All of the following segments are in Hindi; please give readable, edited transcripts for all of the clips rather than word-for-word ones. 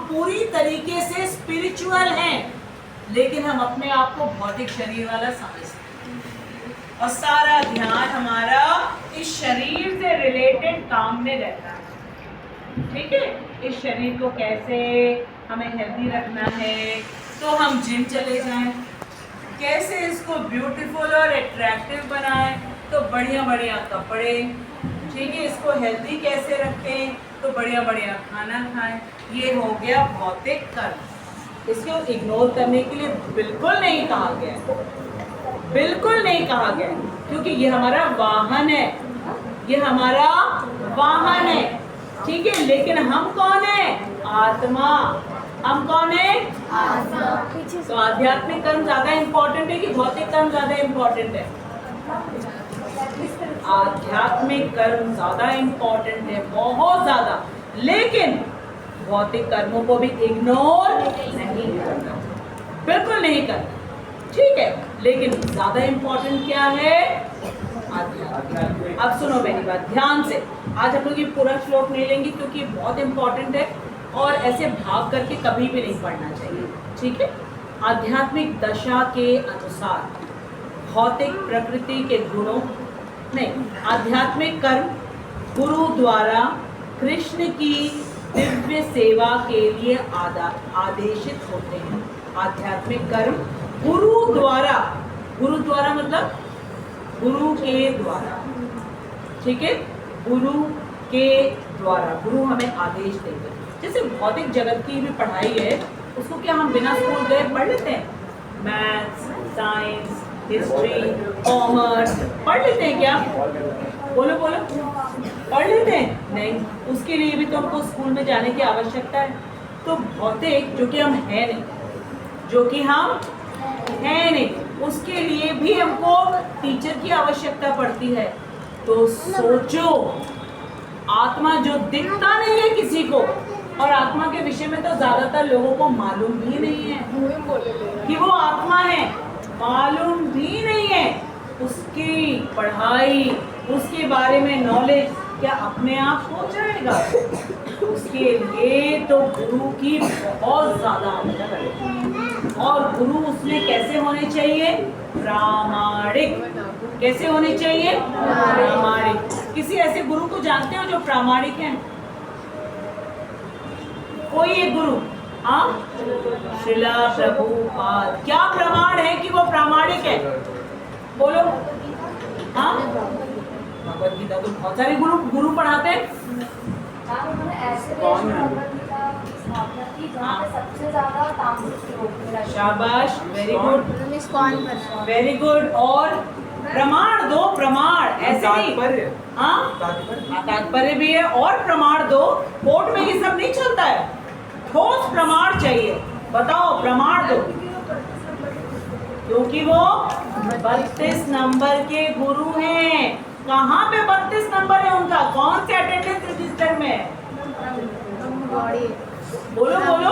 पूरी तरीके से स्पिरिचुअल हैं, लेकिन हम अपने आप को भौतिक शरीर वाला समझते हैं और सारा ध्यान हमारा इस शरीर से रिलेटेड काम में रहता है। ठीक है, इस शरीर को कैसे हमें हेल्दी रखना है, तो हम जिम चले जाएं, कैसे इसको ब्यूटीफुल और अट्रैक्टिव बनाएं, तो बढ़िया बढ़िया कपड़े, ठीक है, इसको हेल्दी कैसे रखें, तो बढ़िया बढ़िया खाना खाएं। ये हो गया भौतिक कर्म। इसको इग्नोर करने के लिए बिल्कुल नहीं कहा गया, बिल्कुल नहीं कहा गया, क्योंकि ये हमारा वाहन है, ये हमारा वाहन है। ठीक है, लेकिन हम कौन है? आत्मा। हम कौन है? आत्मा। तो आध्यात्मिक कर्म ज्यादा इंपॉर्टेंट है कि भौतिक कर्म ज्यादा इंपॉर्टेंट है? आध्यात्मिक कर्म ज्यादा इंपॉर्टेंट है, बहुत ज्यादा, लेकिन भौतिक कर्मों को भी इग्नोर नहीं करना, बिल्कुल नहीं करना। ठीक है, लेकिन ज्यादा इंपॉर्टेंट क्या है? आध्यात्मिक। अब सुनो मेरी बात ध्यान से, आज हम लोग ये पूरा श्लोक नहीं लेंगे क्योंकि बहुत इंपॉर्टेंट है और ऐसे भाग करके कभी भी नहीं पढ़ना चाहिए। ठीक है, आध्यात्मिक दशा के अनुसार भौतिक प्रकृति के गुणों नहीं, आध्यात्मिक कर्म गुरु द्वारा कृष्ण की दिव्य सेवा के लिए आदेशित होते हैं। आध्यात्मिक कर्म गुरु द्वारा मतलब गुरु के द्वारा। ठीक है, गुरु के द्वारा, गुरु हमें आदेश देंगे। जैसे भौतिक जगत की भी पढ़ाई है, उसको क्या हम बिना स्कूल गए पढ़ लेते हैं? मैथ्स, साइंस, हिस्ट्री, कॉमर्स पढ़ लेते हैं क्या? बोलो बोलो, पढ़ लेते हैं? नहीं, उसके लिए भी तो हमको स्कूल में जाने की आवश्यकता है। तो भौतिक जो कि हम है नहीं, जो कि हम है नहीं, उसके लिए भी हमको टीचर की आवश्यकता पड़ती है। तो सोचो, आत्मा जो दिखता नहीं है किसी को, और आत्मा के विषय में तो ज्यादातर लोगों को मालूम भी नहीं है कि वो आत्मा है, मालूम भी नहीं है। उसकी पढ़ाई, उसके बारे में नॉलेज क्या अपने आप हो जाएगा? उसके लिए तो गुरु की बहुत ज्यादा आवश्यकता है। और गुरु उसमें कैसे होने चाहिए? प्रामाणिक। कैसे होने चाहिए? प्रामाणिक। किसी ऐसे गुरु को जानते हो जो प्रामाणिक है? कोई एक गुरु? हाँ, श्रीला प्रभुपाद। क्या प्रमाण है कि वो प्रामाणिक है? बोलो। हाँ, भगवद गीता तो बहुत सारे गुरु पढ़ाते हैं। शाबाश, वेरी गुड, वेरी गुड। और प्रमाण दो, प्रमाण ऐसे नहीं। हाँ, तात्पर्य भी है और प्रमाण दो। कोर्ट में ये सब नहीं चलता है, ठोस प्रमाण चाहिए। बताओ, प्रमाण दो, क्योंकि वो 32 नंबर के गुरु हैं। कहाँ पे 32 नंबर है उनका? कौन से अटेंडेंस रजिस्टर में? बोलो बोलो,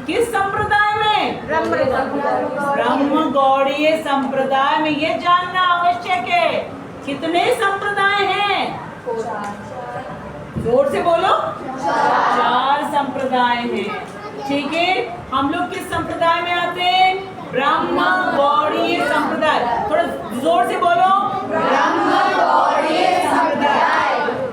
किस संप्रदाय में? ब्रह्म गौड़ीय संप्रदाय में। ये जानना आवश्यक है, कितने संप्रदाय हैं? जोर से बोलो। 4 संप्रदाय हैं। ठीक है, हम लोग किस संप्रदाय में आते हैं? ब्रह्म गौड़ीय संप्रदाय। थोड़ा जोर से बोलो। ब्रह्म गौड़ीय संप्रदाय।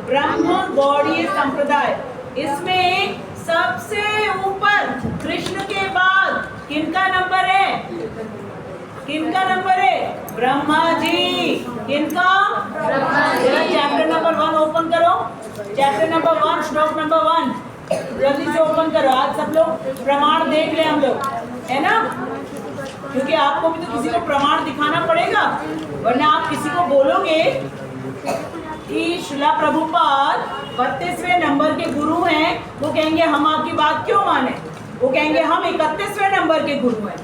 ब्रह्म गौड़ीय संप्रदाय। इसमें सबसे ऊपर कृष्ण के बाद किनका नंबर है? किनका नंबर है? ब्रह्मा जी। किनका? चैप्टर नंबर 1 ओपन करो। चैप्टर नंबर 1 श्लोक नंबर 1 जल्दी से ओपन करो। आज सब लोग प्रमाण देख ले हम लोग, है ना? क्योंकि आपको भी तो किसी को प्रमाण दिखाना पड़ेगा, वरना आप किसी को बोलोगे कि श्रीला प्रभुपाद 32वें नंबर के गुरु हैं, वो कहेंगे हम आपकी बात क्यों माने? वो कहेंगे हम 31वें नंबर के गुरु हैं,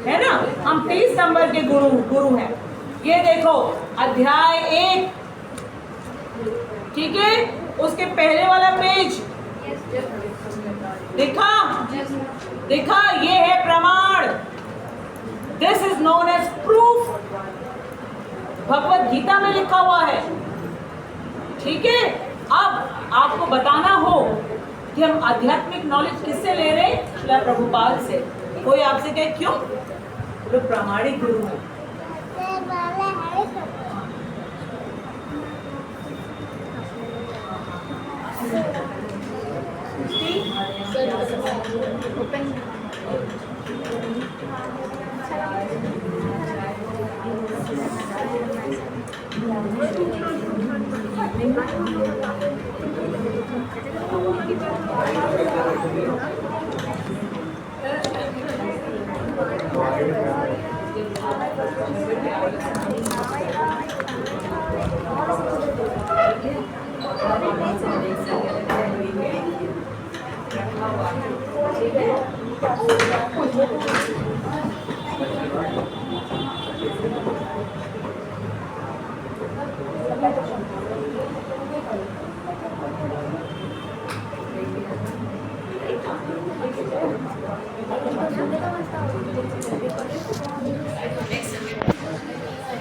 है ना? हम 30 नंबर के गुरु हैं। ये देखो अध्याय 1, ठीक है, उसके पहले वाला पेज देखा? देखा, ये है प्रमाण। This is known as proof. Bhagavad Gita में लिखा हुआ है। ठीक है, अब आपको बताना हो कि हम आध्यात्मिक नॉलेज किससे ले रहे हैं? श्रील प्रभुपाद से। कोई आपसे कहे क्यों? वो प्रामाणिक गुरु है।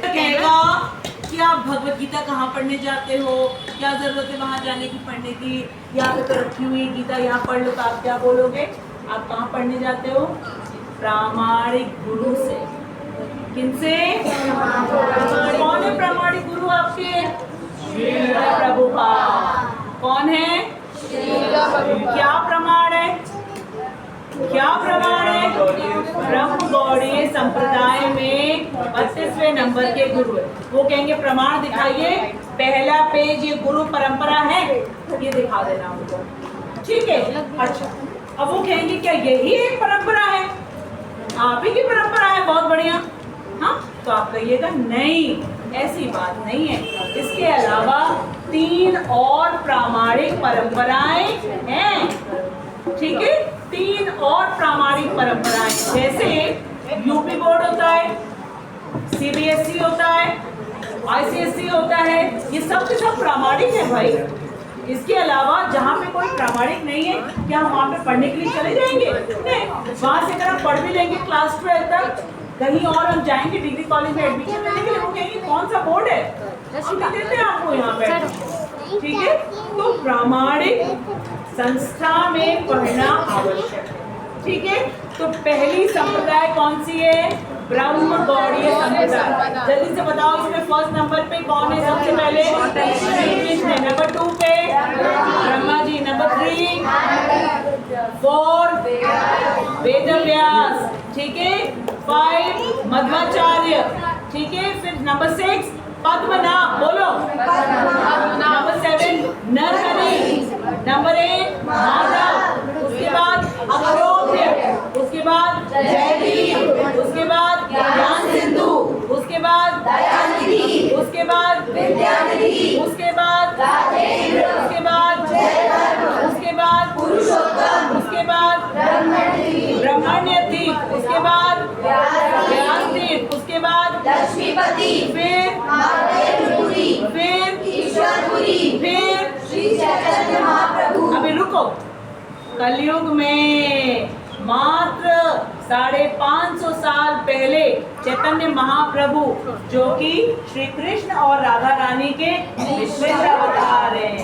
कहेगा कि आप भगवत गीता कहाँ पढ़ने जाते हो, क्या जरूरत है वहां जाने की पढ़ने की, यहाँ पे तो रखी हुई गीता यहाँ पढ़ लो। तो आप क्या बोलोगे? आप कहाँ पढ़ने जाते हो? प्रामाणिक गुरु से। किनसे? कौन है प्रामाणिक गुरु आपके? श्रील प्रभुपाद। कौन है? क्या प्रमाण है? क्या प्रमाण है? ब्रह्म गौड़ीय संप्रदाय में 32वें नंबर के गुरु है। वो कहेंगे प्रमाण दिखाइए, पहला पेज ये गुरु परंपरा है, ये दिखा देना उनको, ठीक है? अच्छा, अब वो कहेंगे क्या यही एक परंपरा है? आप ही की परंपरा है, बहुत बढ़िया। हाँ, तो आप कहिएगा नहीं, ऐसी बात नहीं है। इसके अलावा 3 और प्रामाणिक परंपराएं हैं, ठीक है? 3 और प्रामाणिक परंपराएं, जैसे यूपी बोर्ड होता है, सीबीएसई होता है, आईसीएसई होता है, ये सब के सब प्रामाणिक है भाई। इसके अलावा जहाँ पे कोई प्रामाणिक नहीं है, क्या हम वहाँ पे पढ़ने के लिए चले जाएंगे? नहीं, वहाँ से अगर हम पढ़ भी लेंगे क्लास 12 तक, कहीं और हम जाएंगे डिग्री कॉलेज में एडमिशन लेने के लिए, वो कहेंगे कौन सा बोर्ड है, हम नहीं देते आपको यहाँ पे, ठीक है? तो प्रामाणिक संस्था में पढ़ना आवश्यक है, ठीक है? तो पहली संप्रदाय कौन सी है? ब्रह्म गौड़ीय संप्रदाय। जल्दी से बताओ, इसमें फर्स्ट नंबर पे कौन है? सबसे पहले श्री कृष्ण, नंबर 2 पे ब्रह्मा जी, नंबर 3 4 वेद व्यास, ठीक है? 5 मध्वाचार्य, ठीक है? फिर नंबर 6 पद्मनाभ, बोलो नंबर 7 नरहरि, नंबर 8 माधव, उसके बाद अक्षोभ्य, उसके बाद जयदीप, उसके बाद ज्ञान सिंधु, उसके बाद दयानिधि, उसके बाद विद्यानिधि, उसके बाद राजेंद्र, उसके बाद उसके बाद पुरुषोत्तम, उसके बाद ब्रह्मण्यतीर्थ, उसके बाद व्यासतीर्थ, उसके बाद लक्ष्मीपति, फिर महादेवपुरी, फिर ईश्वरपुरी, फिर श्री चैतन्य महाप्रभु। अभी रुको, कलयुग में मात्र 550 साल पहले चैतन्य महाप्रभु, जो कि श्री कृष्ण और राधा रानी के मिश्र अवतार हैं,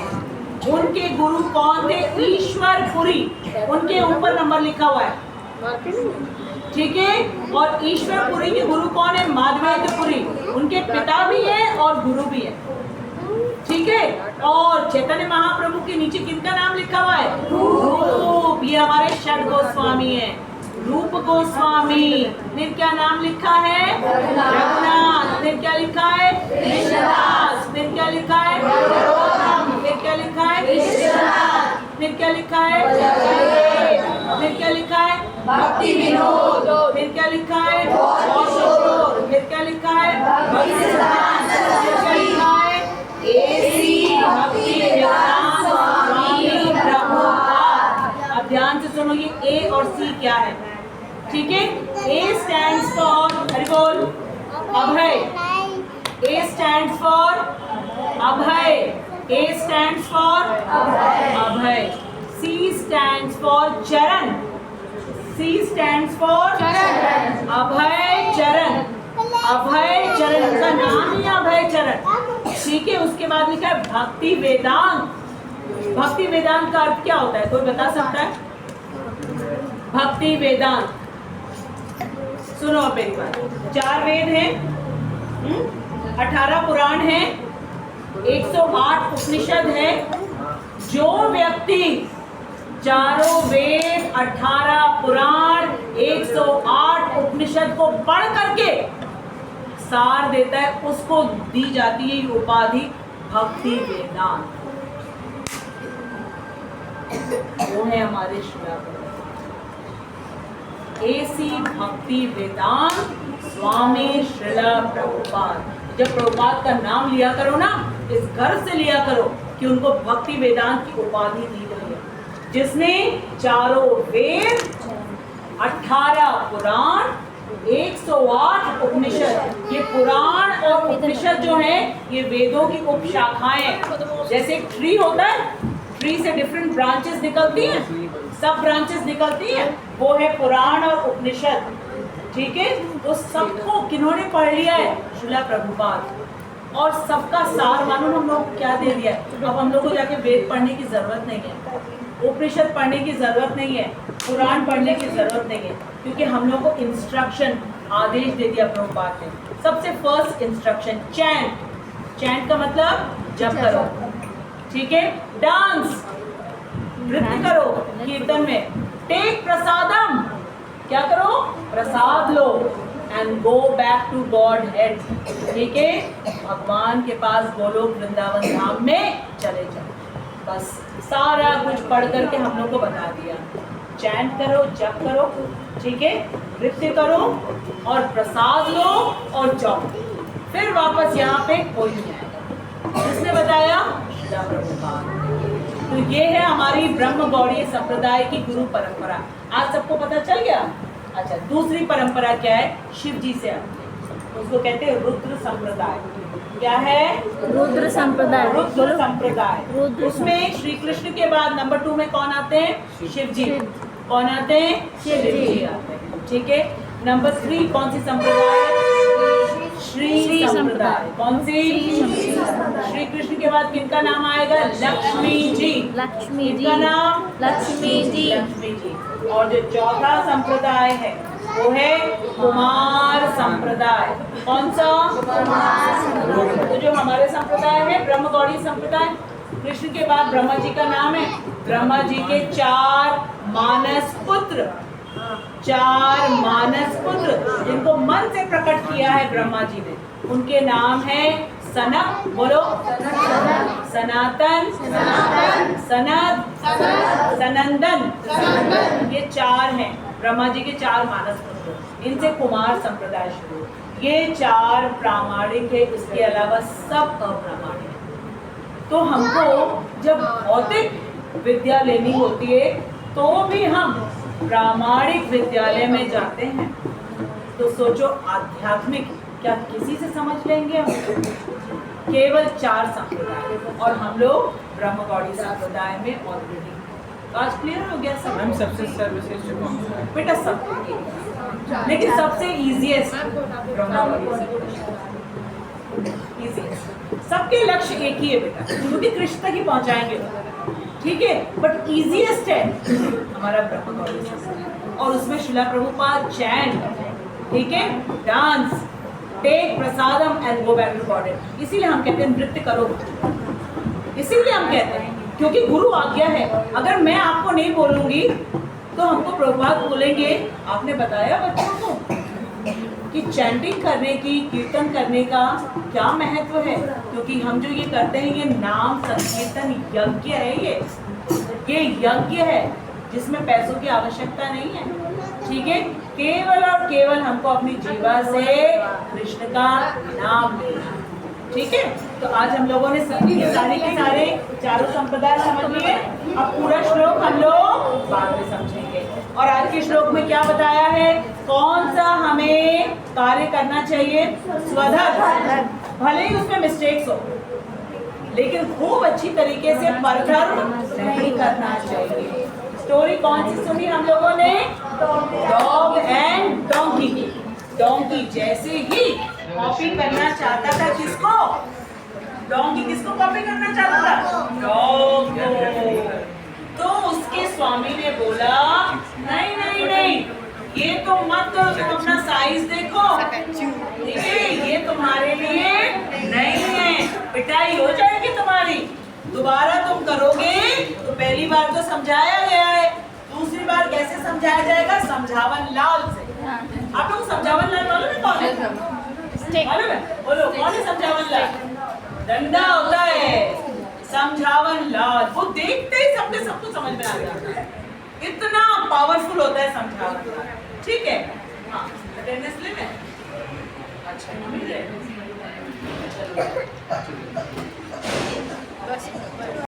उनके गुरु कौन थे? ईश्वरपुरी, उनके ऊपर नंबर लिखा हुआ है, ठीक है? और ईश्वरपुरी के गुरु कौन है? माधवेंद्रपुरी, उनके पिता भी है और गुरु भी है, ठीक है? और चैतन्य महाप्रभु के नीचे किनका नाम लिखा हुआ है? रूप, ये हमारे षड गोस्वामी है, रूप गोस्वामी। फिर क्या नाम लिखा है? रघुनाथ। फिर क्या लिखा है? कृष्णदास। फिर क्या लिखा है? फिर क्या लिखा है? फिर क्या लिखा है? फिर क्या लिखा है? भक्ति विनोद। फिर क्या लिखा है? फिर क्या लिखा है? फिर क्या लिखा है? एसी भक्ति वेदांत स्वामी प्रभुपाद। अब ध्यान से सुनो, ये ए और सी क्या है, ठीक है? ए स्टैंड्स फॉर, हरि बोल, अभय। ए स्टैंड्स फॉर अभय। ए स्टैंड्स फॉर अभय। सी स्टैंड्स फॉर चरण। सी स्टैंड्स फॉर अभय चरण। अभय चरण, उनका नाम ही अभय चरण, ठीक है? उसके बाद लिखा है भक्ति वेदांत। भक्ति वेदांत का अर्थ क्या होता है, कोई बता सकता है? भक्ति वेदांत, सुनो मेरी बात, 4 वेद हैं, 18 पुराण हैं, 108 उपनिषद है। जो व्यक्ति चारों वेद, 18 पुराण, 108 उपनिषद को पढ़ करके सार देता है, उसको दी जाती है ये उपाधि भक्ति वेदांत। वो है हमारे श्रीला ऐसी भक्ति वेदांत स्वामी श्रीला प्रभुपाद। जब प्रभुपाद का नाम लिया करो ना, इस घर से लिया करो कि उनको भक्ति वेदांत की उपाधि दी गई है, जिसने चारों वेद, 18 पुराण, 108 उपनिषद। ये पुराण और उपनिषद जो है ये वेदों की उपशाखाएं। जैसे एक ट्री होता है, ट्री से डिफरेंट ब्रांचेस निकलती हैं, सब ब्रांचेस निकलती हैं, वो है पुराण और उपनिषद। ठीक है, तो सबको किन्होंने पढ़ लिया है? श्रीला प्रभुपाद। और सबका सार मालूम हम लोग क्या दे दिया है। अब हम लोग को जाके वेद पढ़ने की जरूरत नहीं है, उपनिषद पढ़ने की जरूरत नहीं है, पुराण पढ़ने की जरूरत नहीं है, क्योंकि हम लोग को इंस्ट्रक्शन, आदेश दे दिया प्रभुपाद ने। सबसे फर्स्ट इंस्ट्रक्शन चैंट, चैंट का मतलब जप करो। ठीक है, डांस, नृत्य करो कीर्तन में। टेक प्रसादम, क्या करो? प्रसाद लो। And go back to godhead. ठीक है, भगवान के पास गोलोक वृंदावन धाम में चले जाओ। बस सारा कुछ पढ़ करके हम लोग को बता दिया। चैंट करो, जप करो, ठीक है, नृत्य करो और प्रसाद लो और जाओ। फिर वापस यहाँ पे कोई नहीं आएगा। किसने बताया? श्रीला प्रभुपाद। तो ये है हमारी ब्रह्म गौड़ीय संप्रदाय की गुरु परंपरा। आज सबको पता चल गया। अच्छा, दूसरी परंपरा क्या है? शिव जी से आती है, उसको कहते हैं रुद्र संप्रदाय। क्या है? रुद्र संप्रदाय। रुद्र संप्रदाय। उसमें श्री कृष्ण के बाद नंबर 2 में कौन आते हैं? शिव जी। कौन आते हैं? शिव जी आते हैं। ठीक है, नंबर 3 कौन सी संप्रदाय? श्री संप्रदाय। कौन सी? श्री कृष्ण के बाद किनका नाम आएगा? लक्ष्मी जी। लक्ष्मी जी का नाम? लक्ष्मी जी। लक्ष्मी जी। और जो चौथा संप्रदाय है वो है कुमार संप्रदाय। कौन सा? तो जो हमारे संप्रदाय है ब्रह्म गौड़ी संप्रदाय, कृष्ण के बाद ब्रह्मा जी का नाम है। ब्रह्मा जी के 4 मानस पुत्र, 4 मानस पुत्र जिनको मन से प्रकट किया है ब्रह्मा जी ने, उनके नाम है सनक, बोलो, सनातन, सनद, सनंदन। ये 4 हैं ब्रह्मा जी के 4 मानस पुत्र। इनसे कुमार संप्रदाय शुरू। ये 4 प्रामाणिक है, इसके अलावा सब अप्रामाणिक है। तो हमको जब भौतिक विद्या लेनी होती है तो भी हम प्रामाणिक विद्यालय में जाते हैं। तो सोचो, आध्यात्मिक क्या किसी से समझ लेंगे हम? केवल 4 संप्रदाय, और हम लोग ब्रह्म गौड़ी संप्रदाय में ऑलरेडी। आज क्लियर हो गया सब? मैम सबसे सर्वश्रेष्ठ कौन सा है? बेटा सब, लेकिन सबसे इजीएस्ट ब्रह्म गौड़ी संप्रदाय। सबके लक्ष्य एक ही है बेटा, क्योंकि कृष्ण तक ही पहुंचाएंगे। ठीक है, बट इजीएस्ट है हमारा ब्रह्म गौड़ी संप्रदाय। और उसमें श्रीला प्रभुपाद चैंट, ठीक है, dance, take prasadam and go back to God. इसीलिए हम कहते हैं नृत्य करो। इसीलिए हम कहते हैं क्योंकि गुरु आज्ञा है। अगर मैं आपको नहीं बोलूंगी तो हमको प्रभुपाद बोलेंगे आपने बताया बच्चों को कि चैंटिंग करने की, कीर्तन करने का क्या महत्व है। क्योंकि हम जो ये करते हैं ये नाम संकीर्तन यज्ञ है। ये यज्ञ है जिसमें पैसों की आवश्यकता नहीं है। ठीक है, केवल और केवल हमको अपनी जीवा से कृष्ण का नाम लेना। ठीक है, तो आज हम लोगों ने सभी सारे के सारे 4 संप्रदाय समझ लिए। अब पूरा श्लोक हम लोग बाद में समझेंगे। और आज के श्लोक में क्या बताया है? कौन सा हमें कार्य करना चाहिए? स्वधर्म। भले ही उसमें मिस्टेक्स हो, लेकिन खूब अच्छी तरीके से परधर्म नहीं करना चाहिए। स्टोरी कौन सी सुनी हम लोगों ने? डॉग एंड डोंकी की। डोंकी जैसे ही कॉपी करना चाहता था किसको? डोंकी किसको कॉपी करना चाहता था? डॉग को। तो उसके स्वामी ने बोला नहीं नहीं नहीं, ये तो मत करो, तुम अपना साइज देखो, ठीक है, ये तुम्हारे लिए नहीं है, पिटाई हो जाएगी तुम्हारी। दोबारा तुम करोगे तो पहली बार तो समझाया गया है, दूसरी बार कैसे समझाया जाएगा? समझावन लाल से। आप लोग समझावन लाल मालूम है कौन है? मालूम है? बोलो कौन है समझावन लाल? डंडा होता है समझावन लाल, वो देखते ही सबके सबको समझ में आ जाता है, इतना पावरफुल होता है समझावन लाल। ठीक है, हाँ अटेंडेंस ले लें। अच्छा मिल जाए।